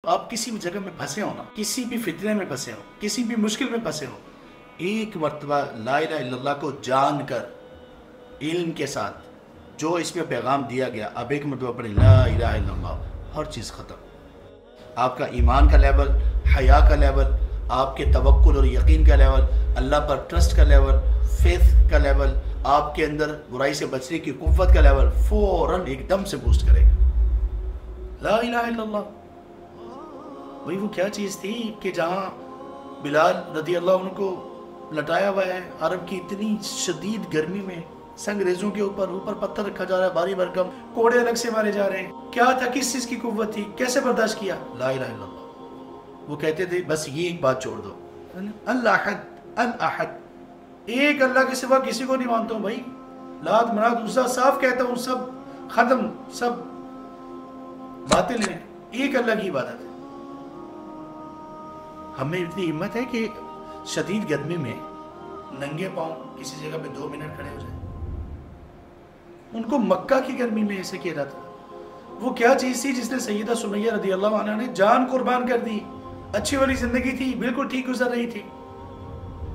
آپ کسی بھی جگہ میں پھنسے ہو نا، کسی بھی فتنے میں پھنسے ہو، کسی بھی مشکل میں پھنسے ہو، ایک مرتبہ لا الہ الا اللہ کو جان کر علم کے ساتھ جو اس میں پیغام دیا گیا، اب ایک مرتبہ پڑھیں لا الہ الا اللہ، ہر چیز ختم۔ آپ کا ایمان کا لیول، حیا کا لیول، آپ کے توکل اور یقین کا لیول، اللہ پر ٹرسٹ کا لیول، فیتھ کا لیول، آپ کے اندر برائی سے بچنے کی قوت کا لیول فوراً ایک دم سے بوسٹ کرے گا۔ لا الہ الا اللہ، وہی وہ کیا چیز تھی کہ جہاں بلال رضی اللہ عنہ کو لٹایا ہوا ہے عرب کی اتنی شدید گرمی میں، سنگریزوں کے اوپر پتھر رکھا جا رہا ہے بھاری بھرکم، کوڑے الگ سے مارے جا رہے ہیں، کیا تھا، کس چیز کی قوت تھی، کیسے برداشت کیا؟ لا الہ الا اللہ۔ وہ کہتے تھے بس یہ ایک بات چھوڑ دو، الاحد الاحد، ایک اللہ کے سوا کسی کو نہیں مانتا ہوں بھائی، لات منات عزا صاف کہتا ہوں، سب ختم، سب باطل ہیں، ایک اللہ کی عبادت ہے۔ ہمیں اتنی ہمت ہے کہ شدید گرمی میں ننگے پاؤں کسی جگہ پہ 2 منٹ کھڑے ہو جائیں؟ ان کو مکہ کی گرمی میں ایسے کیا جاتا تھا۔ وہ کیا چیز تھی جس نے سیدہ سمیہ رضی اللہ عنہ نے جان قربان کر دی، اچھی والی زندگی تھی، بالکل ٹھیک گزر رہی تھی،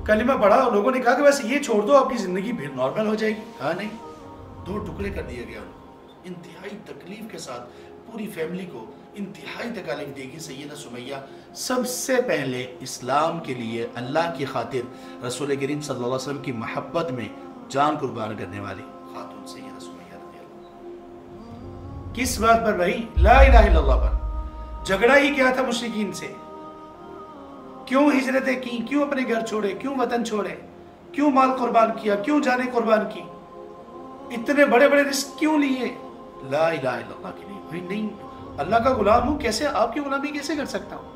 کلمہ پڑھا، لوگوں نے کہا کہ ویسے یہ چھوڑ دو آپ کی زندگی پھر نارمل ہو جائے گی، کہا نہیں، 2 ٹکڑے کر دیا گیا، انتہائی تکلیف کے ساتھ پوری فیملی کو انتہائی تکالیف دے گی۔ سیدہ سمیہ سب سے پہلے اسلام کے لیے اللہ کی خاطر رسول کریم صلی اللہ علیہ وسلم کی محبت میں جان قربان کرنے والی خاتون سیدہ سمیہ رضی اللہ۔ کس بات پر بھائی؟ لا الہ الا اللہ پر۔ جھگڑا ہی کیا تھا مشرکین سے؟ کیوں ہجرتیں کی، کیوں اپنے گھر چھوڑے، کیوں وطن چھوڑے، کیوں مال قربان کیا، کیوں جانیں قربان کی، اتنے بڑے بڑے رزق کیوں لیے؟ لا الہ الا اللہ کے لیے۔ بھائی نہیں، اللہ کا غلام ہوں، کیسے آپ کی غلامی کیسے کر سکتا ہوں؟